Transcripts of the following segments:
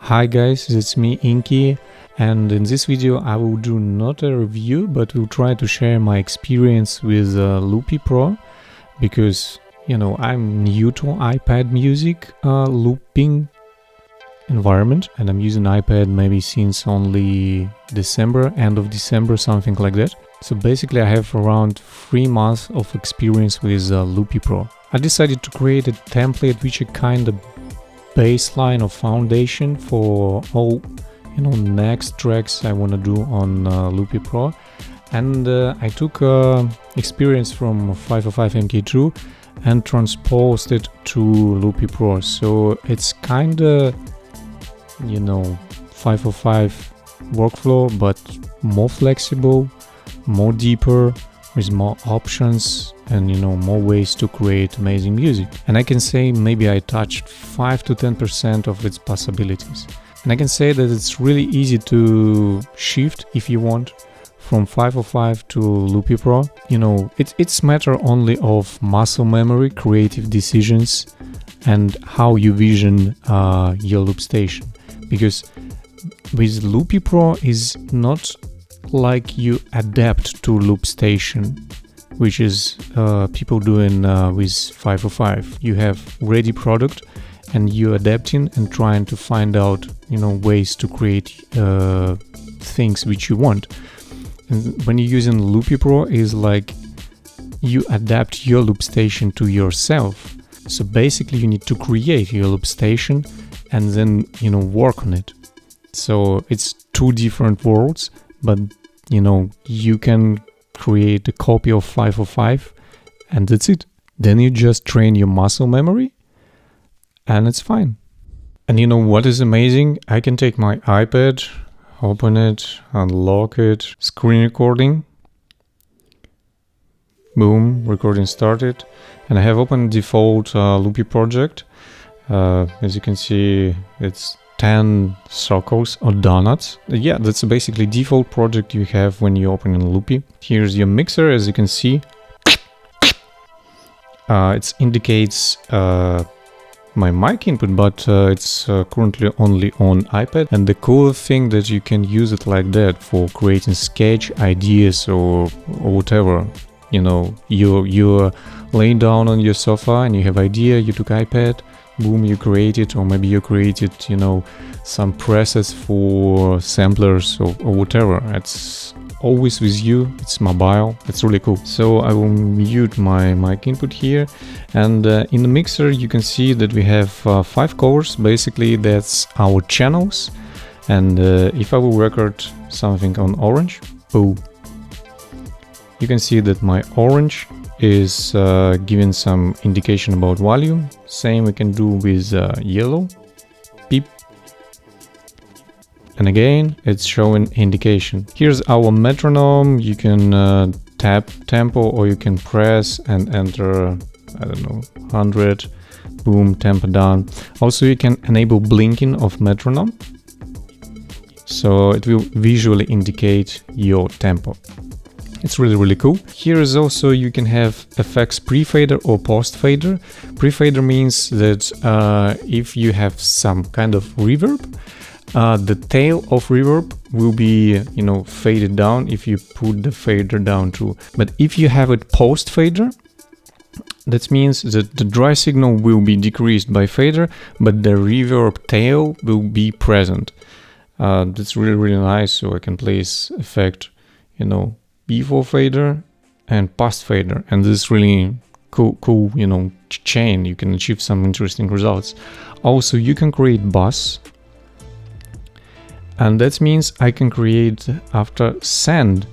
Hi guys, it's me INKIE, and in this video I will do not a review but will try to share my experience with Loopy Pro, because I'm new to iPad music looping environment, and I'm using iPad maybe since only December, end of December, something like that. So basically I have around 3 months of experience with Loopy Pro. I decided to create a template which is kind of baseline or foundation for all next tracks I want to do on Loopy Pro, and I took experience from 505 MK2 and transposed it to Loopy Pro. So it's kind of 505 workflow, but more flexible, more deeper, with more options and more ways to create amazing music. And I can say maybe I touched 5 to 10% of its possibilities. And I can say that it's really easy to shift, if you want, from 505 to Loopy Pro. It's matter only of muscle memory, creative decisions, and how you vision your loop station. Because with Loopy Pro is not like you adapt to loop station, which is people doing with 505. You have ready product and you adapting and trying to find out ways to create things which you want. And when you're using Loopy Pro, is like you adapt your loop station to yourself. So basically you need to create your loop station and then work on it. So it's two different worlds, but you can create a copy of 505 and that's it. Then you just train your muscle memory and it's fine. And what is amazing? I can take my iPad, open it, unlock it, screen recording, boom, recording started, and I have opened default Loopy project. As you can see, it's 10 circles or donuts. Yeah, that's basically default project you have when you open in Loopy. Here's your mixer, as you can see. It indicates my mic input, but it's currently only on iPad. And the cool thing that you can use it like that for creating sketch ideas or whatever. You're laying down on your sofa and you have idea, you took iPad, boom, you create it, or maybe you created some presets for samplers or whatever. It's always with you, it's mobile, it's really cool. So I will mute my mic input here, and in the mixer you can see that we have 5 colors. Basically that's our channels, and if I will record something on orange, oh, you can see that my orange is giving some indication about volume. Same we can do with yellow, beep, and again it's showing indication. Here's our metronome. You can tap tempo, or you can press and enter, I don't know, 100, boom, tempo down. Also you can enable blinking of metronome, so it will visually indicate your tempo. It's really cool. Here is also you can have effects pre-fader or post-fader. Pre-fader means that if you have some kind of reverb, the tail of reverb will be faded down if you put the fader down too. But if you have it post-fader, that means that the dry signal will be decreased by fader, but the reverb tail will be present. That's really nice. So I can place effect before fader and post fader, and this is really cool chain. You can achieve some interesting results. Also you can create bus, and that means I can create after send,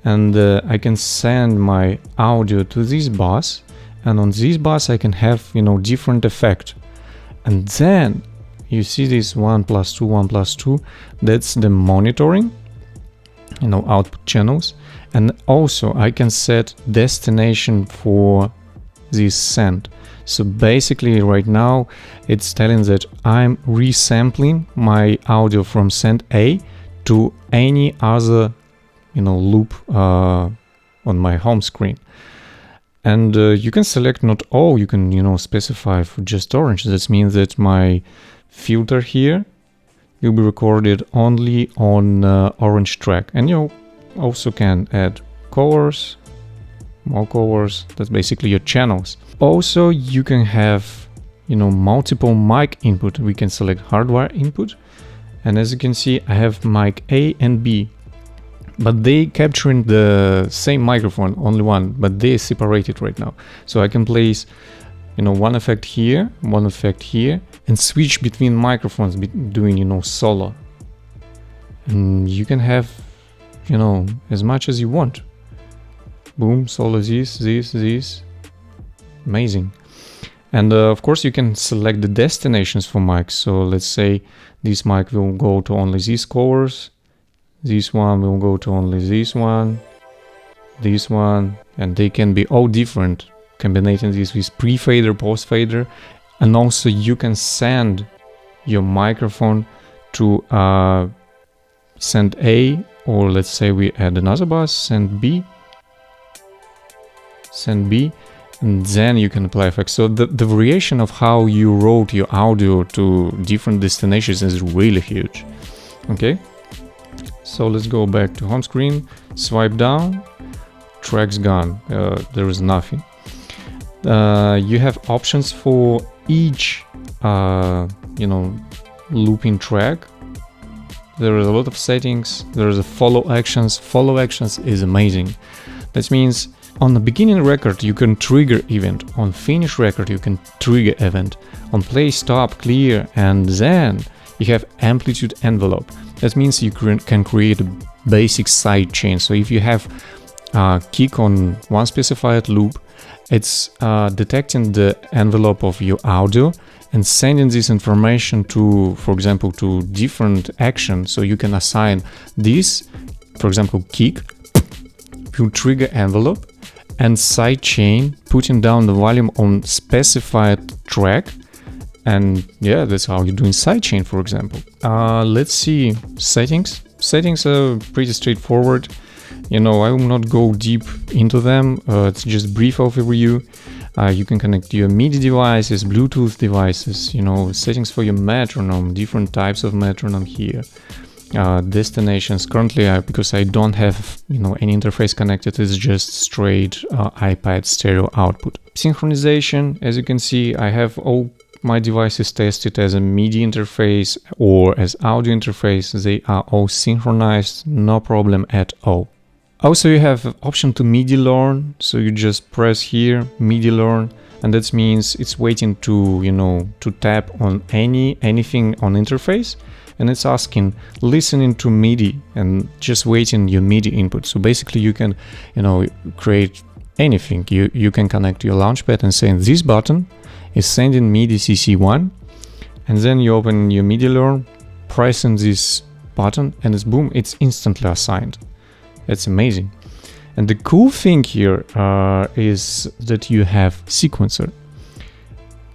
and I can send my audio to this bus, and on this bus I can have different effect. And then you see this 1+2 1+2, that's the monitoring, output channels. And also I can set destination for this send. So basically right now it's telling that I'm resampling my audio from send A to any other loop on my home screen. And you can select not all, you can specify for just orange. That means that my filter here will be recorded only on orange track. And you also can add covers, more covers. That's basically your channels. Also, you can have, multiple mic input. We can select hardware input. And as you can see, I have mic A and B, but they capturing the same microphone, only one, but they are separated right now. So I can place, one effect here, one effect here, and switch between microphones, doing, solo. And you can have, as much as you want. Boom, solo this. Amazing. And of course, you can select the destinations for mics. So let's say this mic will go to only these covers. This one will go to only this one, and they can be all different. Combining this with pre-fader, post-fader, and also you can send your microphone to send A, or let's say we add another bus, send B, and then you can apply effects. So the variation of how you route your audio to different destinations is really huge. Okay, so let's go back to home screen, swipe down, tracks gone, there is nothing. You have options for each looping track. There is a lot of settings. There is a follow actions. Follow actions is amazing. That means on the beginning record you can trigger event, on finish record you can trigger event, on play, stop, clear, and then you have amplitude envelope. That means you can create a basic side chain. So if you have kick on one specified loop, it's detecting the envelope of your audio and sending this information to, for example, to different actions. So you can assign this, for example, kick will trigger envelope, and sidechain putting down the volume on specified track. And yeah, that's how you're doing sidechain, for example. Let's see settings. Settings are pretty straightforward. I will not go deep into them. It's just brief overview. You can connect your MIDI devices, Bluetooth devices, settings for your metronome, different types of metronome here. Destinations. Currently, because I don't have, any interface connected, it's just straight iPad stereo output. Synchronization, as you can see, I have all my devices tested as a MIDI interface or as audio interface. They are all synchronized, no problem at all. Also, you have an option to MIDI learn, so you just press here, MIDI learn, and that means it's waiting to, to tap on anything on interface, and it's asking, listening to MIDI, and just waiting your MIDI input. So basically you can, create anything. You can connect your Launchpad and say this button is sending MIDI CC1, and then you open your MIDI learn, pressing this button, and it's boom, it's instantly assigned. It's amazing. And the cool thing here is that you have sequencer,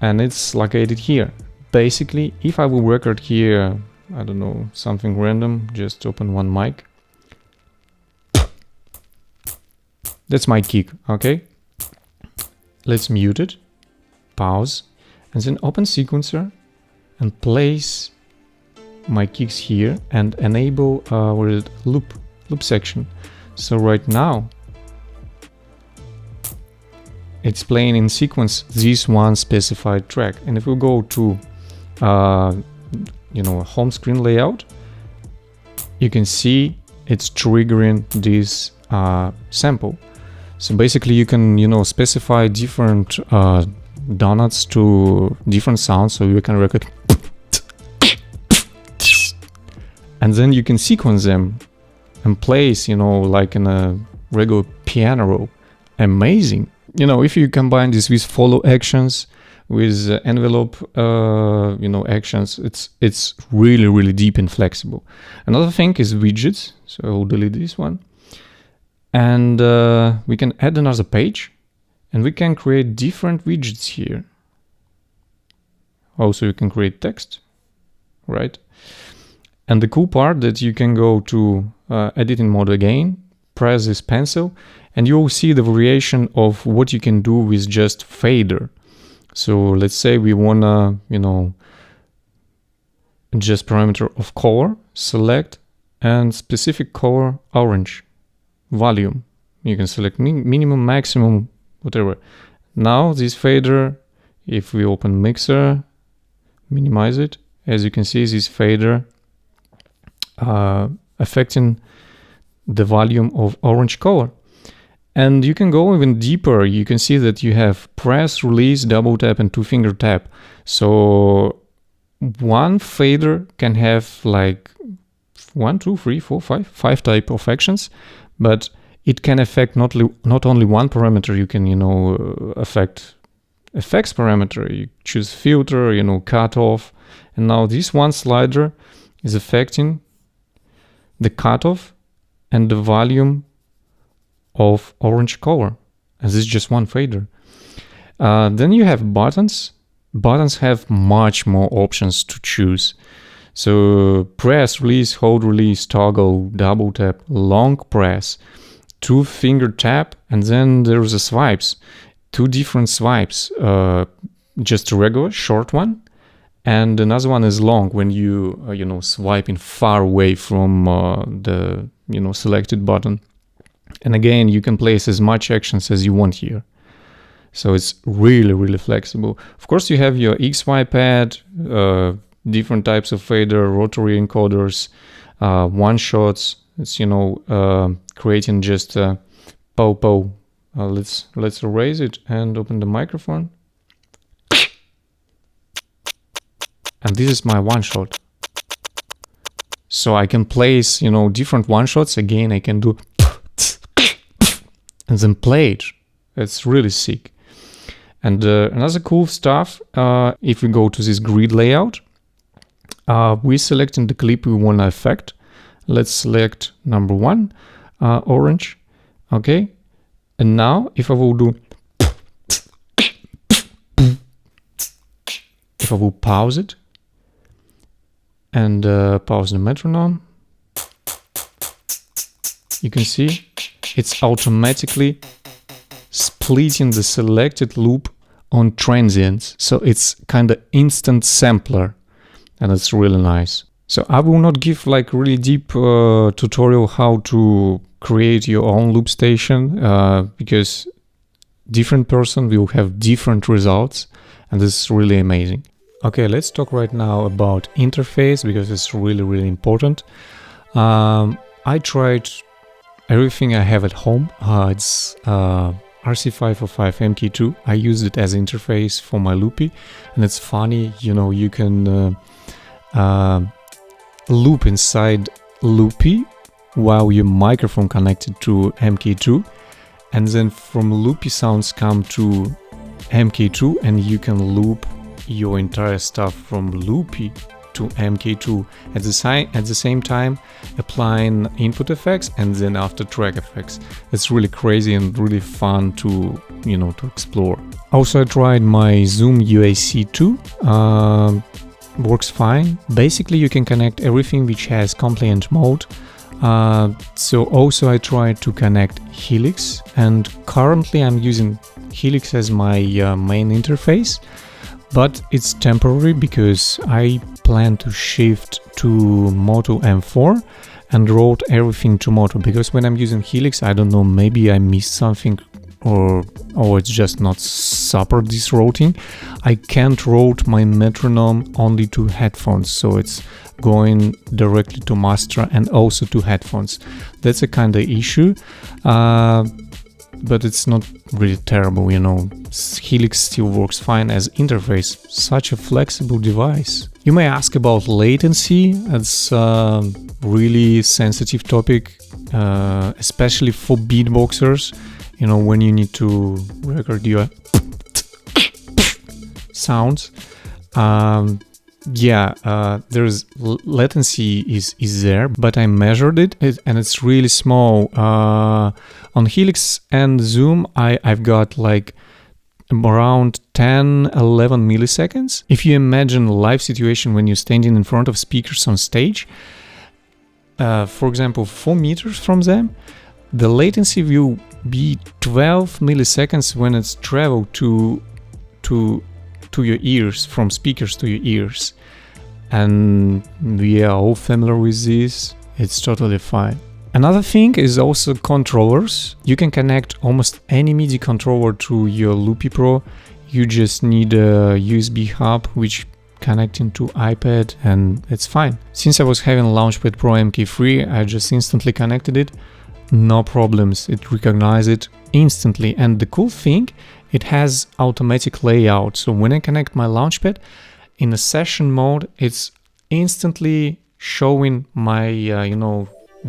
and it's like I did here. Basically, if I will record here, I don't know, something random, just open one mic. That's my kick, okay? Let's mute it, pause, and then open sequencer and place my kicks here and enable loop section. So right now it's playing in sequence this one specified track, and if we go to home screen layout, you can see it's triggering this sample. So basically you can specify different donuts to different sounds, so you can record and then you can sequence them and place, like in a regular piano roll. Amazing. If you combine this with follow actions, with envelope, actions, it's really, really deep and flexible. Another thing is widgets. So I'll delete this one. And we can add another page, and we can create different widgets here. Also, you can create text, right? And the cool part that you can go to editing mode again, press this pencil, and you will see the variation of what you can do with just fader. So let's say we wanna, adjust parameter of color, select, and specific color orange, volume. You can select minimum, maximum, whatever. Now this fader, if we open mixer, minimize it, as you can see, this fader affecting the volume of orange color. And you can go even deeper. You can see that you have press, release, double tap, and 2-finger tap. So one fader can have like 1, 2, 3, 4, 5 type of actions, but it can affect not only one parameter. You can, affect effects parameter. You choose filter, cutoff, and now this one slider is affecting the cutoff and the volume of orange color, and this is just one fader. Then you have buttons. Buttons have much more options to choose. So press, release, hold, release, toggle, double tap, long press, 2-finger tap, and then there's a swipes, 2 different swipes, just a regular short one, and another one is long when you swiping far away from the selected button. And again, you can place as much actions as you want here. So it's really, really flexible. Of course, you have your XY pad, different types of fader, rotary encoders, one-shots. It's, creating just a pow-pow. Let's erase it and open the microphone. And this is my one-shot. So I can place, different one-shots. Again, I can do and then play it. It's really sick. And another cool stuff, if we go to this grid layout, we're selecting the clip we want to affect. Let's select number 1, orange. Okay. And now if I will do, if I will pause it and pause the metronome, you can see it's automatically splitting the selected loop on transients. So it's kind of instant sampler, and it's really nice. So I will not give like really deep tutorial how to create your own loop station, because different person will have different results, and this is really amazing. Okay, let's talk right now about interface, because it's really, really important. I tried everything I have at home. It's RC505 MK2. I used it as interface for my Loopy, and it's funny, you can loop inside Loopy while your microphone connected to MK2, and then from Loopy sounds come to MK2, and you can loop your entire stuff from Loopy to MK2 at the same time, applying input effects and then after track effects. It's really crazy and really fun to to explore. Also, I tried my Zoom UAC2. Works fine. Basically, you can connect everything which has compliant mode. So also I tried to connect Helix, and currently I'm using Helix as my main interface, but it's temporary because I plan to shift to Moto M4 and route everything to Moto, because when I'm using Helix, I don't know, maybe I missed something, or it's just not super this routing. I can't route my metronome only to headphones, so it's going directly to master and also to headphones. That's a kind of issue, but it's not really terrible, Helix still works fine as interface. Such a flexible device. You may ask about latency. It's a really sensitive topic, especially for beatboxers. When you need to record your sounds. There's latency is there, but I measured it and it's really small. On Helix and Zoom, I've got like around 10-11 milliseconds. If you imagine a live situation when you're standing in front of speakers on stage, for example, 4 meters from them, the latency will be 12 milliseconds when it's traveled to your ears, from speakers to your ears. and we are all familiar with this. It's totally fine. Another thing is also controllers. You can connect almost any MIDI controller to your Loopy Pro. You just need a USB hub which connecting to iPad, and it's fine. Since I was having Launchpad Pro MK3, I just instantly connected it. No problems, it recognizes it instantly. And the cool thing, it has automatic layout. So when I connect my Launchpad in a session mode, it's instantly showing my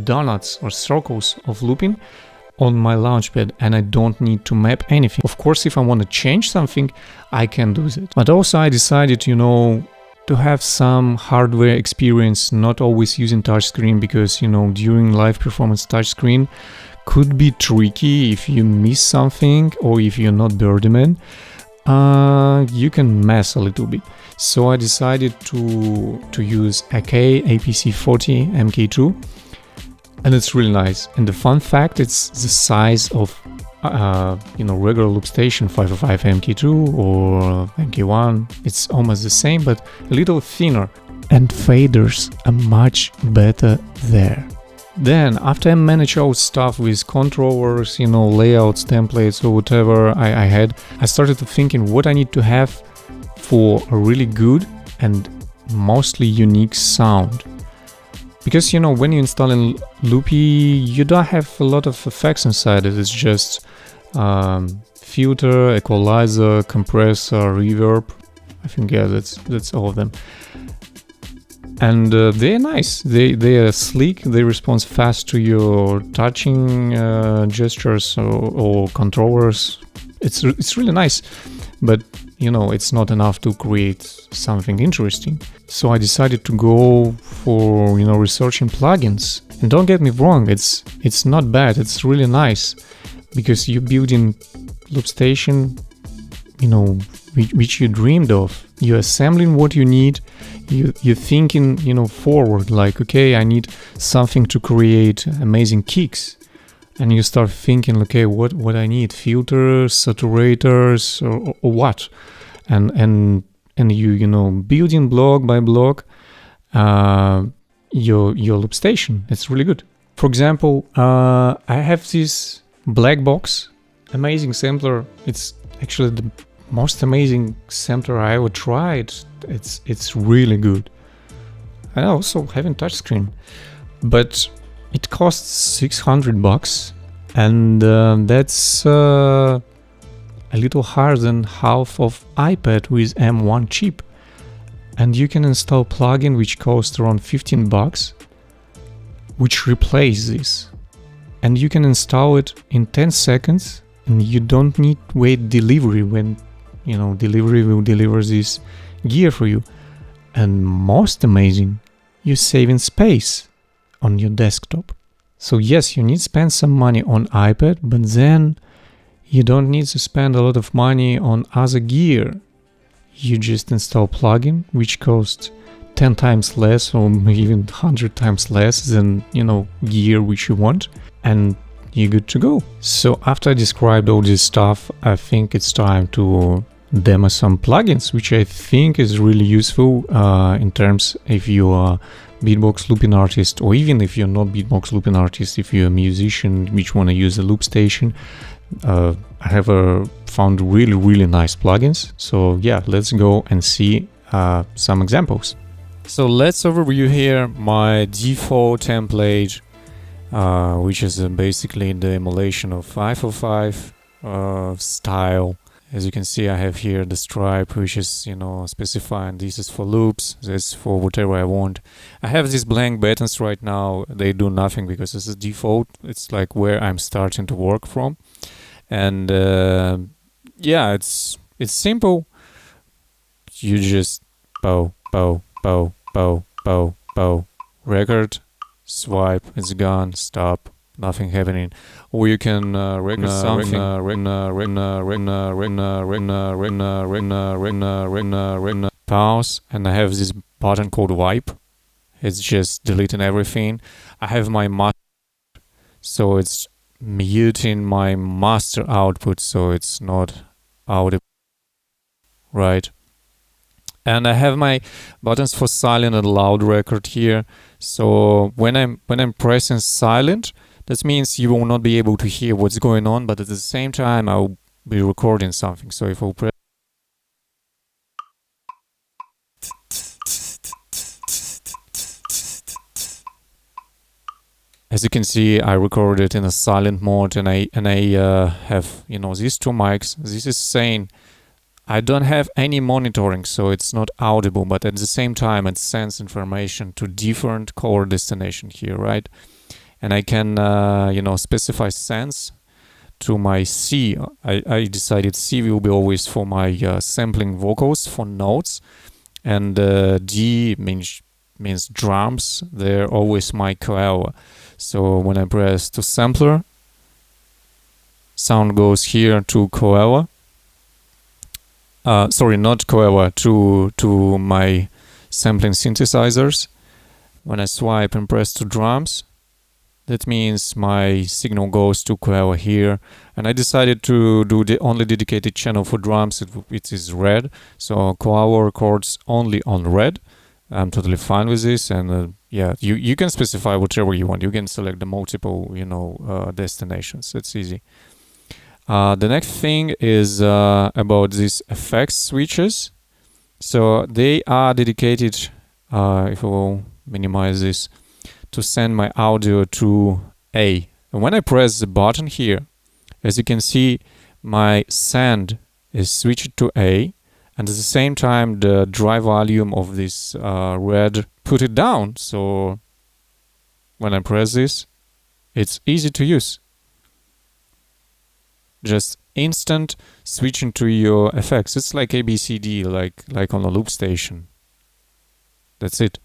donuts or circles of looping on my Launchpad, and I don't need to map anything. Of course, if I want to change something, I can do that. But also I decided, to have some hardware experience, not always using touchscreen, because, during live performance touchscreen could be tricky if you miss something or if you're not Birdman. You can mess a little bit. So I decided to use AIAIAI APC40 MK2. And it's really nice. And the fun fact, it's the size of regular loop station 505 MK2 or MK1. It's almost the same, but a little thinner. And faders are much better there. Then, after I manage all stuff with controllers, layouts, templates, or whatever I had, I started thinking what I need to have for a really good and mostly unique sound. Because, when you're installing Loopy, you don't have a lot of effects inside it. It's just filter, equalizer, compressor, reverb. I think, yeah, that's all of them. And they're nice. They are sleek. They respond fast to your touching gestures or controllers. It's really nice. But it's not enough to create something interesting. So I decided to go for researching plugins. And don't get me wrong, it's not bad. It's really nice because you're building loop station, which you dreamed of. You're assembling what you need. You're thinking, forward. Like, okay, I need something to create amazing kicks. And you start thinking, okay, what I need? Filters, saturators, or what? And you building block by block your loop station. It's really good. For example, I have this black box, amazing sampler. It's actually the most amazing sampler I ever tried. It's really good. I also haven't touchscreen, but it costs $600, and that's a little higher than half of iPad with M1 chip. And you can install plugin which costs around $15, which replaces this. And you can install it in 10 seconds, and you don't need wait delivery when delivery will deliver this gear for you. And most amazing, you're saving space on your desktop. So yes, you need to spend some money on iPad, but then you don't need to spend a lot of money on other gear. You just install plugin which costs 10 times less or even 100 times less than gear which you want, and you're good to go. So after I described all this stuff, I think it's time to demo some plugins, which I think is really useful in terms if you are beatbox looping artist, or even if you're not beatbox looping artist, if you're a musician which want to use a loop station. I have found really nice plugins. So yeah, let's go and see some examples. So let's overview here my default template, which is basically the emulation of 505 style. As you can see, I have here the stripe, which is, specifying this is for loops, this for whatever I want. I have these blank buttons right now. They do nothing because this is default. It's like where I'm starting to work from. And yeah, it's simple. You just bow, record, swipe, it's gone, stop. Nothing happening. Or you can record something, pause, and I have this button called wipe. It's just deleting everything. I have my master, so it's muting my master output, so it's not audible, right? And I have my buttons for silent and loud record here. So when I'm pressing silent, that means you will not be able to hear what's going on, but at the same time I'll be recording something. So if I press, as you can see, I recorded in a silent mode, and I have, you know, these two mics. This is saying I don't have any monitoring, so it's not audible, but at the same time it sends information to different caller destination here, right? And I can, you know, specify sense to my C. I decided C will be always for my sampling vocals for notes, and D means drums. They're always my cover. So when I press to sampler, sound goes here to cover. Sorry, not cover, to my sampling synthesizers. When I swipe and press to drums, that means my signal goes to cover here. And I decided to do the only dedicated channel for drums. It is red, so cover records only on red. I'm totally fine with this, and yeah, you can specify whatever you want. You can select the multiple, you know, destinations. It's easy. The next thing is about these effects switches. So they are dedicated, if I will minimize this, to send my audio to A. And when I press the button here, as you can see, my send is switched to A, and at the same time the dry volume of this red put it down. So when I press this, it's easy to use. Just instant switching to your effects. It's like ABCD, like on a loop station. That's it.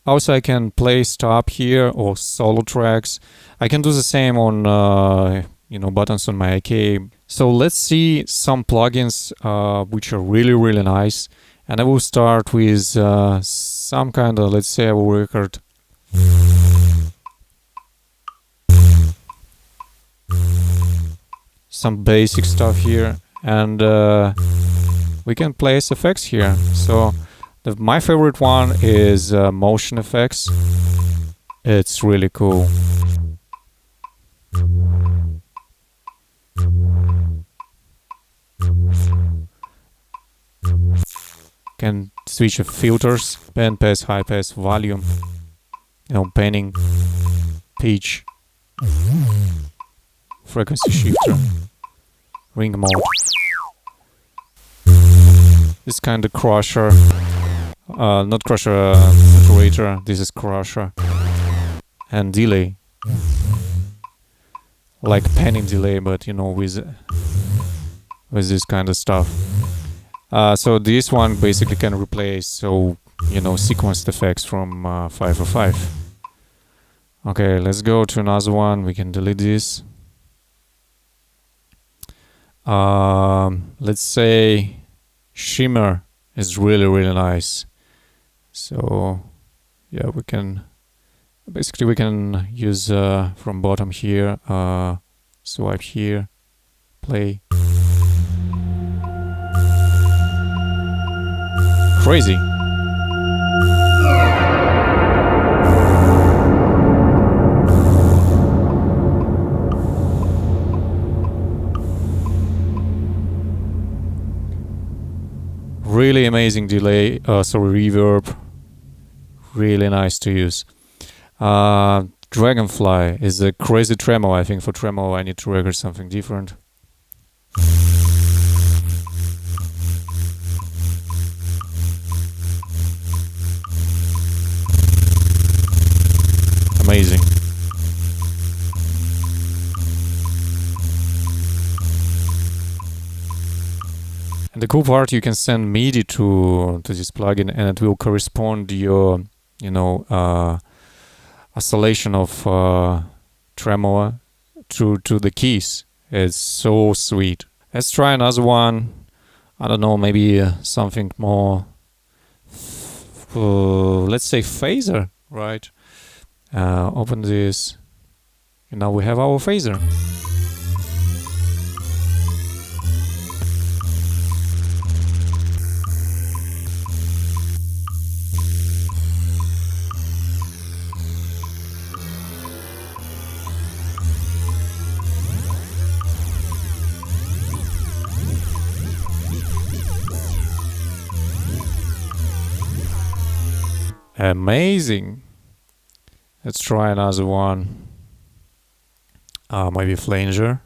Also, I can play stop here or solo tracks. I can do the same on you know, buttons on my INKIE. So let's see some plugins which are really nice. And I will start with some kind of, let's say I will record some basic stuff here, and we can place effects here. So my favorite one is motion effects. It's really cool. Can switch the filters, band pass, high pass, volume, you know, panning, pitch, frequency shifter, ring mode. This kind of crusher, not crusher, saturator. This is crusher, and delay, like panning delay, but you know, with this kind of stuff. So this one basically can replace, so you know, sequenced effects from 505. Okay, let's go to another one. We can delete this. Let's say shimmer is really nice. So yeah, we can use from bottom here, swipe here, play. Crazy. Really amazing delay, reverb. Really nice to use. Dragonfly is a crazy tremolo. I think for tremolo I need to record something different. Amazing. And the cool part, you can send MIDI to this plugin, and it will correspond your, you know, oscillation of tremolo to the keys. It's so sweet. Let's try another one. I don't know, maybe something more, let's say phaser, right? Open this, and now we have our phaser. Amazing. Let's try another one. Maybe flanger.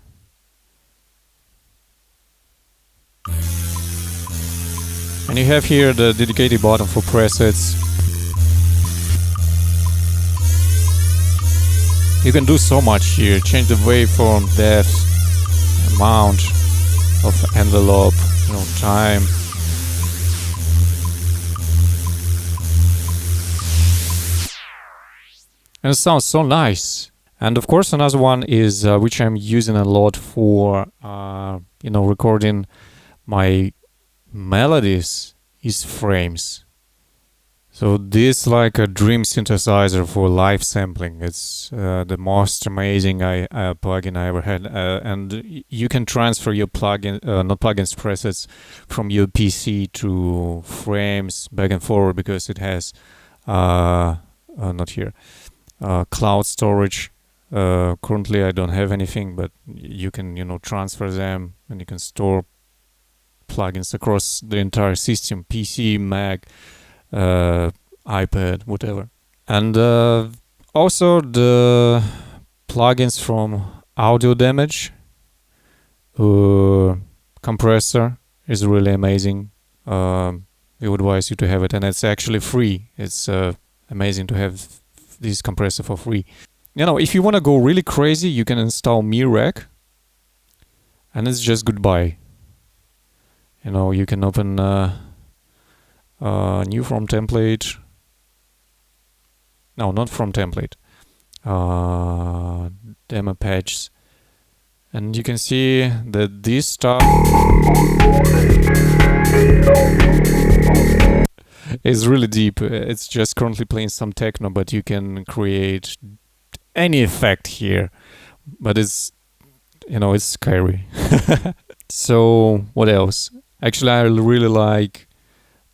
And you have here the dedicated button for presets. You can do so much here. Change the waveform, depth, amount of envelope, time. And it sounds so nice. And of course, another one is which I'm using a lot for recording my melodies is frames. So this like a dream synthesizer for live sampling. It's the most amazing plugin I ever had, and you can transfer your presets from your PC to frames back and forward because it has not here cloud storage. Currently I don't have anything, but you can transfer them, and you can store plugins across the entire system, PC, Mac, iPad, whatever. And also the plugins from Audio Damage compressor is really amazing. We would advise you to have it, and it's actually free. It's amazing to have this compressor for free. If you want to go really crazy, you can install MIRAC, and it's just goodbye. You can open new from template. No, not from template. Demo patches, and you can see that this stuff is really deep. It's just currently playing some techno, but you can create any effect here. But it's it's scary. So what else? Actually, I really like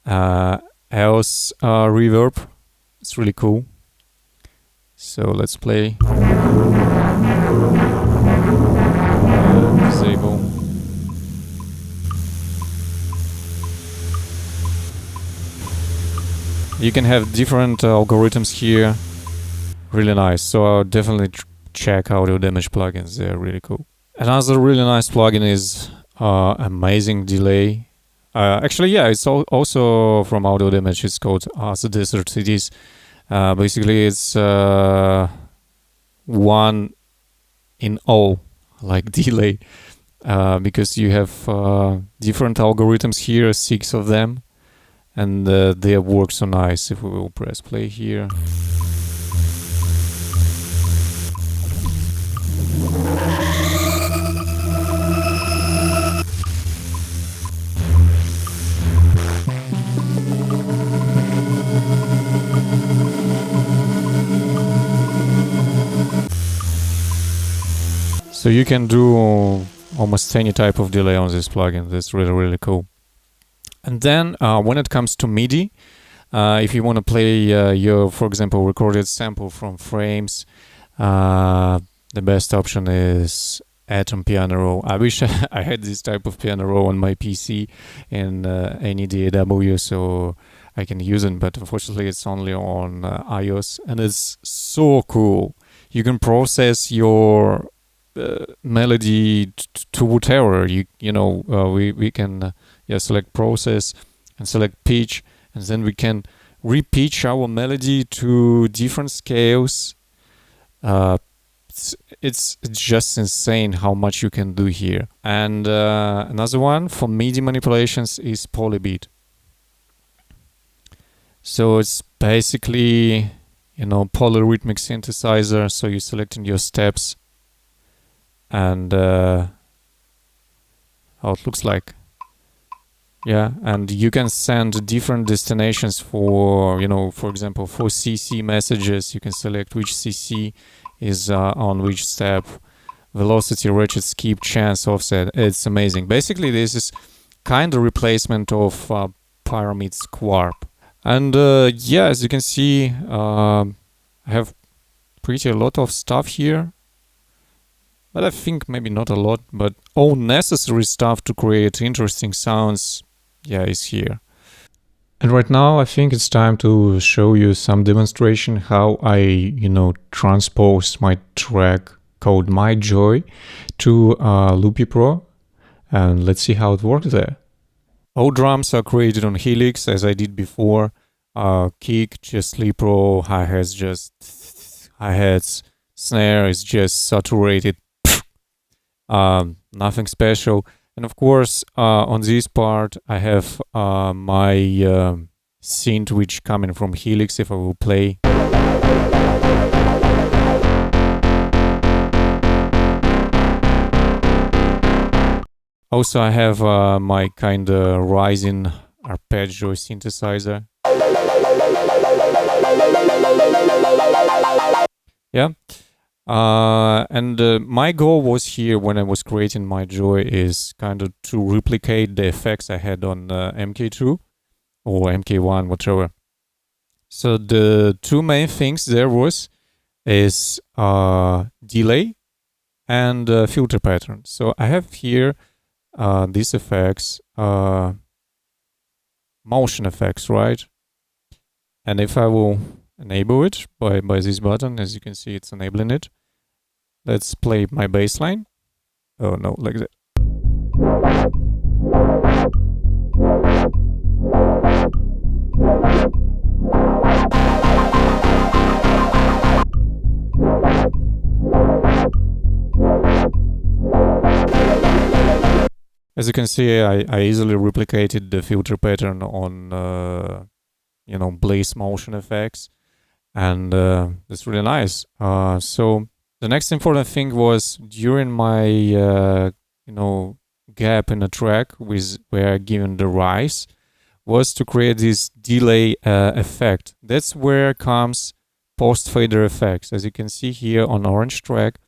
EOS reverb. It's really cool. So let's play. Disable. You can have different algorithms here. Really nice. So I'll definitely check Audio Damage plugins. They're really cool. Another really nice plugin is Amazing Delay. Actually, yeah, it's also from Audio Damage. It's called The Desert Cities. Basically, it's one in all, like delay, because you have different algorithms here, 6 of them, and they work so nice. If we will press play here. So you can do almost any type of delay on this plugin. That's really, really cool. And then when it comes to MIDI, if you want to play your, for example, recorded sample from frames, the best option is Atom Piano Roll. I wish I had this type of piano roll on my PC in any DAW, so I can use it, but unfortunately it's only on iOS, and it's so cool. You can process your melody to whatever we can select process and select pitch, and then we can repitch our melody to different scales. It's just insane how much you can do here. And another one for MIDI manipulations is Polybeat. So it's basically polyrhythmic synthesizer. So you're selecting your steps and how it looks like. Yeah, and you can send different destinations for, for example, for CC messages. You can select which CC is on which step, velocity, ratchet, skip, chance, offset. It's amazing. Basically, this is kind of replacement of Pyramid's Quarp. And yeah, as you can see, I have pretty a lot of stuff here. But I think maybe not a lot, but all necessary stuff to create interesting sounds, yeah, is here. And right now I think it's time to show you some demonstration how I, transpose my track called My Joy to Loopy Pro, and let's see how it works there. All drums are created on Helix as I did before. Kick, just sleep pro, hi-hats, just hi-hats, snare is just saturated, nothing special. And of course, on this part, I have my synth which coming from Helix. If I will play, also I have my kind of rising arpeggio synthesizer. Yeah. And my goal was here when I was creating My Joy is kind of to replicate the effects I had on MK2 or MK1, whatever. So the two main things there is delay and filter pattern. So I have here these effects, motion effects, right? And if I will enable it by this button, as you can see, it's enabling it. Let's play my bass line. Oh no, like that. As you can see, I easily replicated the filter pattern on Blaze motion effects, and that's really nice. So the next important thing was during my gap in the track where I given the rise was to create this delay effect. That's where comes post fader effects. As you can see here on orange track,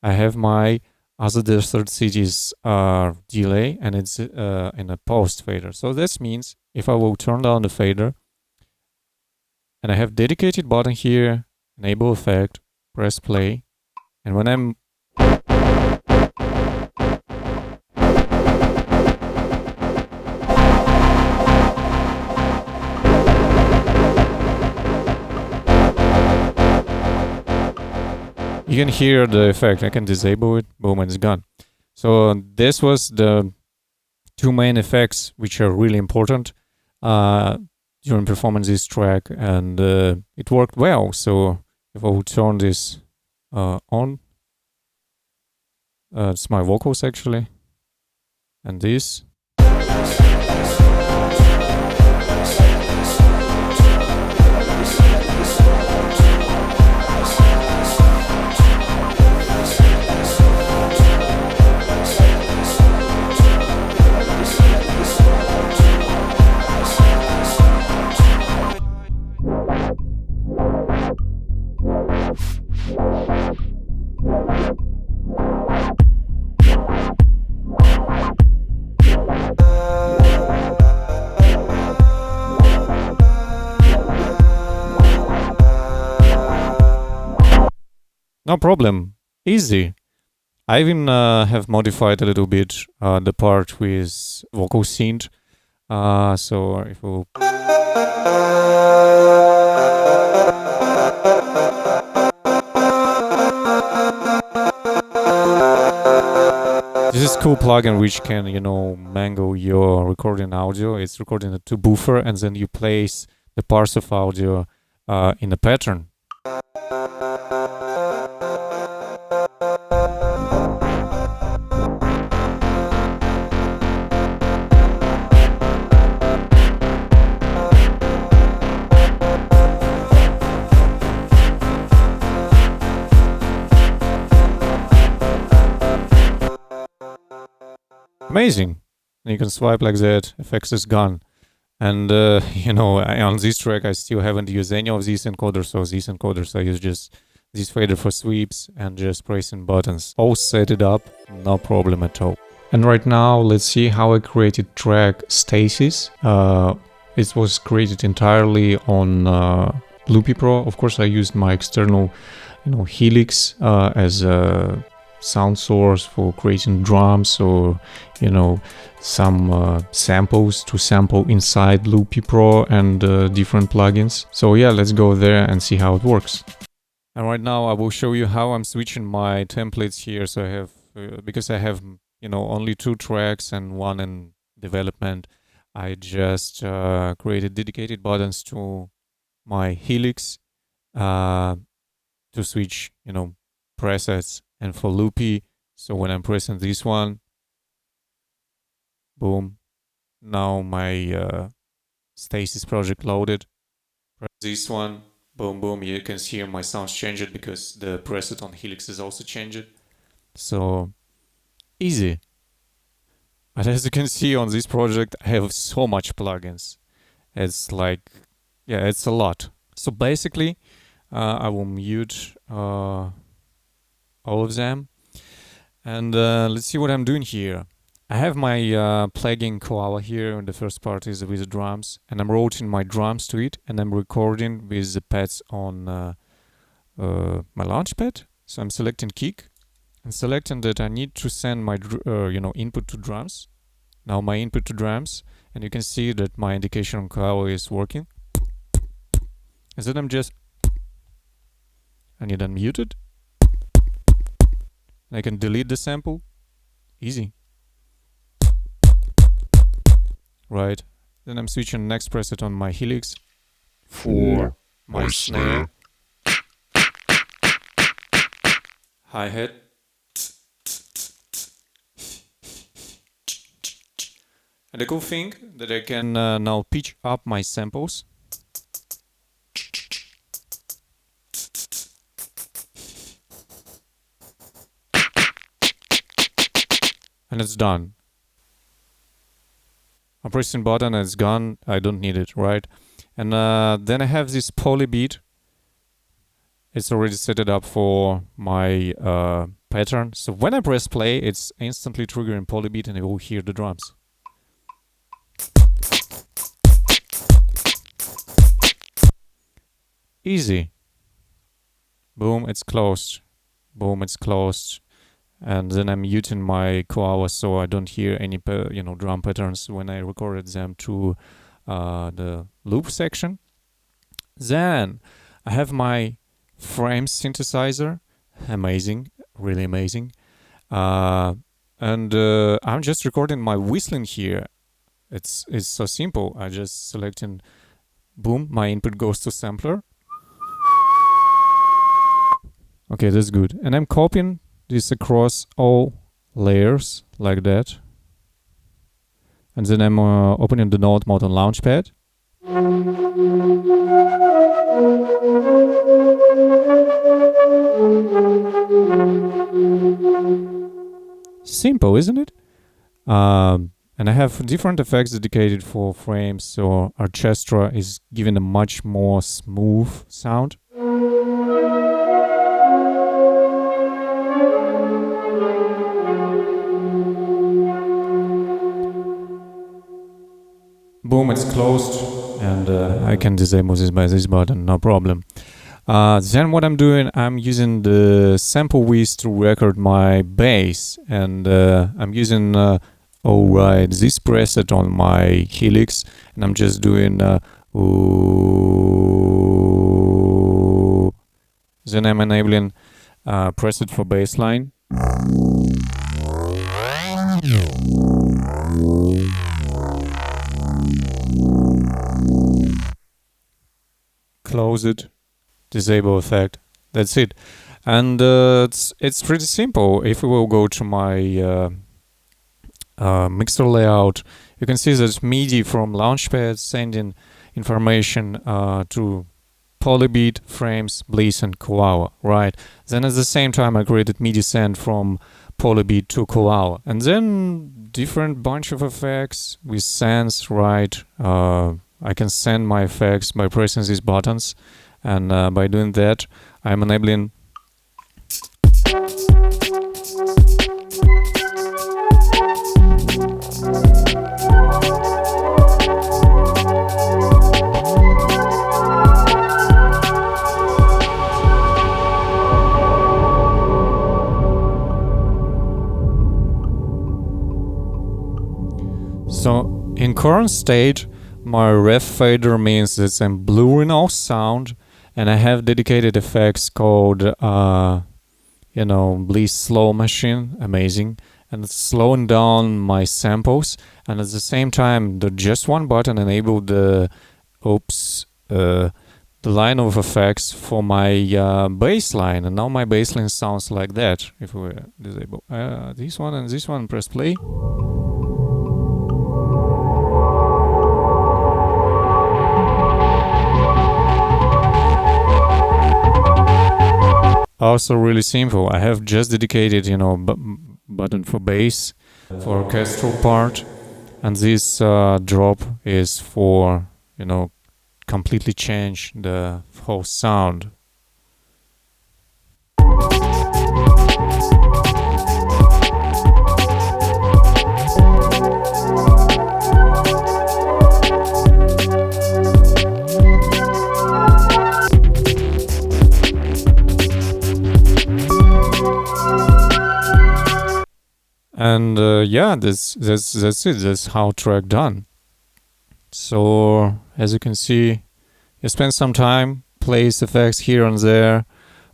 I have my Other Desert Cities delay, and it's in a post fader. So this means if I will turn down the fader, and I have dedicated button here, enable effect, press play, and when I'm you can hear the effect. I can disable it, boom, and it's gone. So this was the two main effects which are really important during performing this track, and it worked well. So if I would turn this on, it's my vocals actually, and this. No problem, easy. I even have modified a little bit the part with vocal synth. So if we'll this is cool plugin which can, mangle your recording audio. It's recording it to buffer, and then you place the parts of audio in a pattern. Amazing. You can swipe like that, effects is gone. And on this track I still haven't used any of these encoders, or these encoders. I use just this fader for sweeps and just pressing buttons. All set it up, no problem at all. And right now let's see how I created track Stasis. It was created entirely on Loopy Pro. Of course I used my external Helix as a sound source for creating drums, or some samples to sample inside Loopy Pro and different plugins. So yeah, let's go there and see how it works. And right now I will show you how I'm switching my templates here. So I have because I have only 2 tracks and 1 in development, I just created dedicated buttons to my Helix to switch presets. And for Loopy, so when I'm pressing this one, boom, now my Stasis project loaded. Press this one, boom, boom, you can hear my sounds changed because the preset on Helix is also changed. So easy. But as you can see on this project, I have so much plugins. It's like, yeah, it's a lot. So basically, I will mute all of them. And let's see what I'm doing here. I have my plugin Koala here, and the first part is with the drums, and I'm routing my drums to it, and I'm recording with the pads on my Launchpad. So I'm selecting kick and selecting that I need to send my input to drums. Now my input to drums, and you can see that my indication on Koala is working. And then I need unmute it. I can delete the sample. Easy. Right. Then I'm switching next preset on my Helix for my snare, hi-hat, and the cool thing that I can now pitch up my samples. And it's done. I'm pressing button and it's gone. I don't need it, right? And then I have this poly beat. It's already set it up for my pattern. So when I press play, it's instantly triggering poly beat and you will hear the drums. Easy. Boom, it's closed. Boom, it's closed. And then I'm muting my Koala so I don't hear any drum patterns when I recorded them to the loop section. Then I have my frames synthesizer, amazing, really amazing. And I'm just recording my whistling here. It's so simple. I just selecting, boom, my input goes to sampler. Okay, that's good. And I'm copying this across all layers like that. And then I'm opening the note mode on Launchpad. Simple, isn't it? And I have different effects dedicated for frames, so orchestra is giving a much more smooth sound. Boom, it's closed, and I can disable this by this button, no problem. Then what I'm doing, I'm using the sample width to record my bass, and I'm using this preset on my Helix, and I'm just doing ooh. Then I'm enabling preset for bassline. Close it, disable effect. That's it. And it's pretty simple. If we will go to my mixer layout, you can see that MIDI from Launchpad sending information to Polybeat, Frames, Bliss, and Koala, right? Then at the same time I created MIDI send from Polybeat to Koala, and then different bunch of effects with sends, right? I can send my effects by pressing these buttons, and by doing that I'm enabling current state, my ref fader means that I'm blurring out sound, and I have dedicated effects called, you know, Bliss Slow Machine, amazing, and it's slowing down my samples, and at the same time, the just one button enabled the, the line of effects for my bass line, and now my bass line sounds like that. If we disable this one and this one, press play. Also really simple. I have just dedicated, you know, button for bass, for orchestral part, and this drop is for, you know, completely change the whole sound. And yeah, that's it. That's how track done. So as you can see, you spend some time, place effects here and there,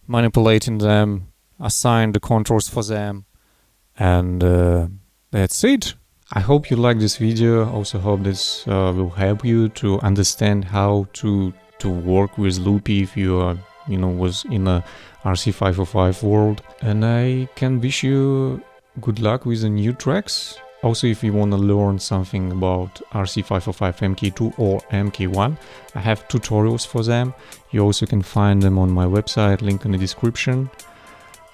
manipulating them, assign the controls for them, and that's it. I hope you like this video. Also hope this will help you to understand how to work with Loopy if you are, you know, was in a RC505 world. And I can wish you good luck with the new tracks. Also, if you want to learn something about RC505 MK2 or MK1, I have tutorials for them. You also can find them on my website, link in the description.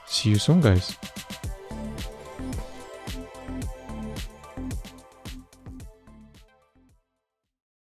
See you soon, guys.